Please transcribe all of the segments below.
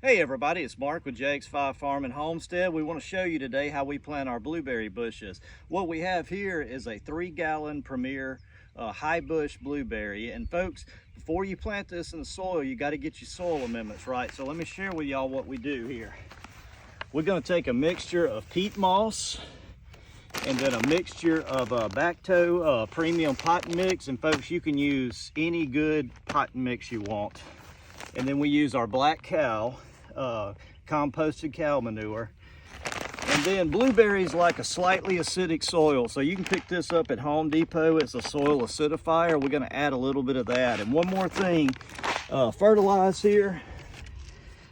Hey everybody, it's Mark with JX5 Farm and Homestead. We want to show you today how we plant our blueberry bushes. What we have here is a 3-gallon Premier high bush blueberry. And folks, before you plant this in the soil, you got to get your soil amendments right. So let me share with y'all what we do here. We're going to take a mixture of peat moss and then a mixture of Bacto premium potting mix. And folks, you can use any good potting mix you want. And then we use our black cow composted cow manure. And then blueberries like a slightly acidic soil, so you can pick this up at Home Depot. It's a soil acidifier. We're going to add a little bit of that. And one more thing, fertilize here.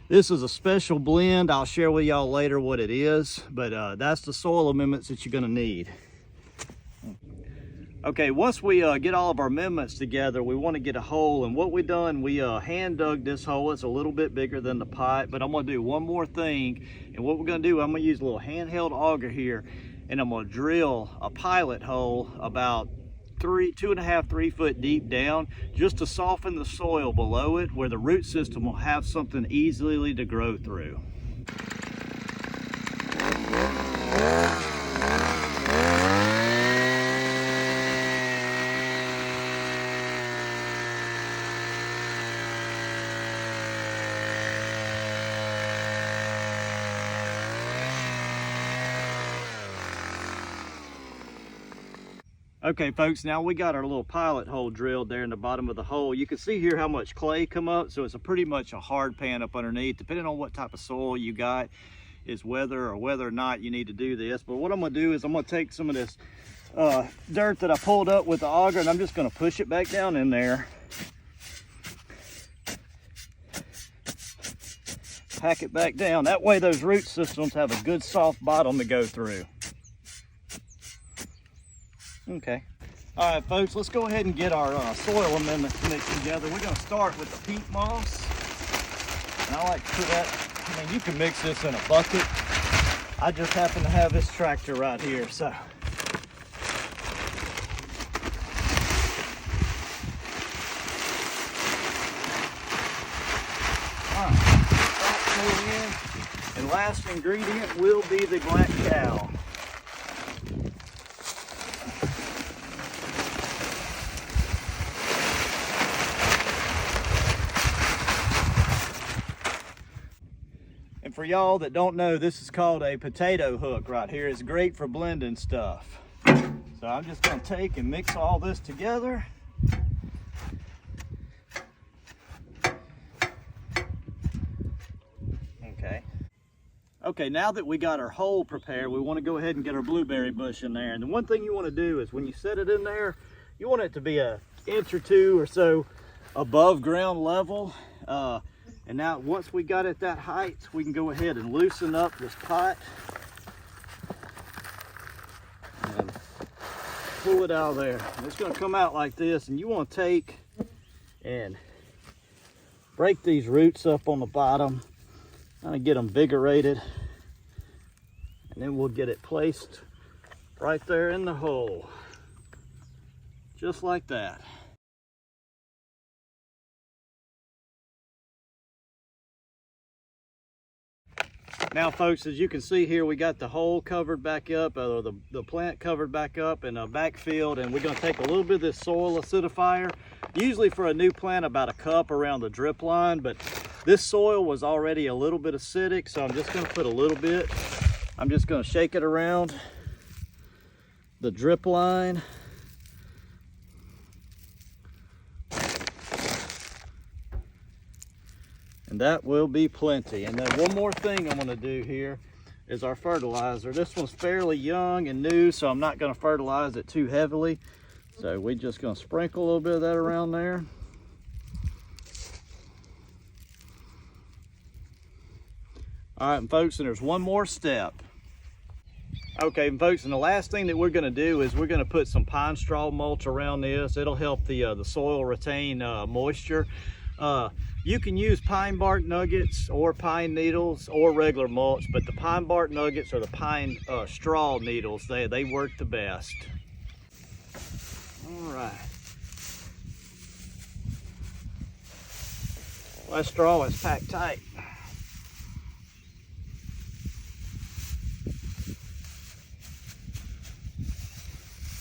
This is a special blend. I'll share with y'all later what it is, but that's the soil amendments that you're going to need. Okay, once we get all of our amendments together, we want to get a hole. And what we done, we hand dug this hole. It's a little bit bigger than the pot, but I'm going to do one more thing. And what we're going to do, I'm going to use a little handheld auger here, and I'm going to drill a pilot hole about 2.5, 3 foot deep down, just to soften the soil below it, where the root system will have something easily to grow through. Okay folks, now we got our little pilot hole drilled there in the bottom of the hole. You can see here how much clay come up, so it's pretty much a hard pan up underneath. Depending on what type of soil you got, is whether or not you need to do this. But what I'm gonna do is I'm gonna take some of this dirt that I pulled up with the auger, and I'm just gonna push it back down in there. Pack it back down. That way those root systems have a good soft bottom to go through. Okay. All right, folks, let's go ahead and get our soil amendments mixed together. We're going to start with the peat moss. And I like to put that, I mean, you can mix this in a bucket. I just happen to have this tractor right here, so. All right, and last ingredient will be the black cow. And for y'all that don't know, this is called a potato hook right here. It's great for blending stuff. So I'm just going to take and mix all this together. Okay, now that we got our hole prepared, we want to go ahead and get our blueberry bush in there. And the one thing you want to do is when you set it in there, you want it to be an inch or two or so above ground level. And now once we got it that height, we can go ahead and loosen up this pot and pull it out of there. And it's going to come out like this, and you want to take and break these roots up on the bottom, kind of get them invigorated, and then we'll get it placed right there in the hole, just like that. Now folks, as you can see here, we got the hole covered back up, or the plant covered back up and backfilled, and we're going to take a little bit of this soil acidifier, usually for a new plant about a cup around the drip line, but this soil was already a little bit acidic, so I'm just going to put a little bit. I'm just going to shake it around the drip line. And that will be plenty. And then one more thing I'm going to do here is our fertilizer. This one's fairly young and new, so I'm not going to fertilize it too heavily. So we're just going to sprinkle a little bit of that around there. All right, and folks, and there's one more step. Okay, and folks, and the last thing that we're going to do is we're going to put some pine straw mulch around this. It'll help the soil retain moisture. You can use pine bark nuggets or pine needles or regular mulch, but the pine bark nuggets or the pine straw needles, they work the best. All right. That straw is packed tight.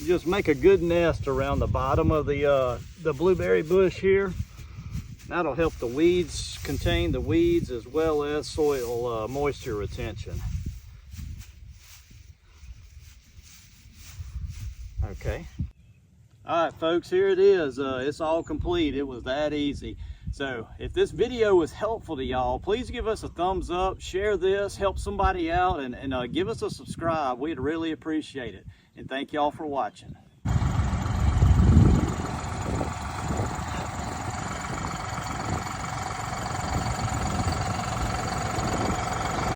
just make a good nest around the bottom of the blueberry bush here. That'll help the weeds, contain the weeds as well as soil moisture retention. Okay. All right, folks, here it is. It's all complete. It was that easy. So if this video was helpful to y'all, please give us a thumbs up, share this, help somebody out, and give us a subscribe. We'd really appreciate it. And thank y'all for watching.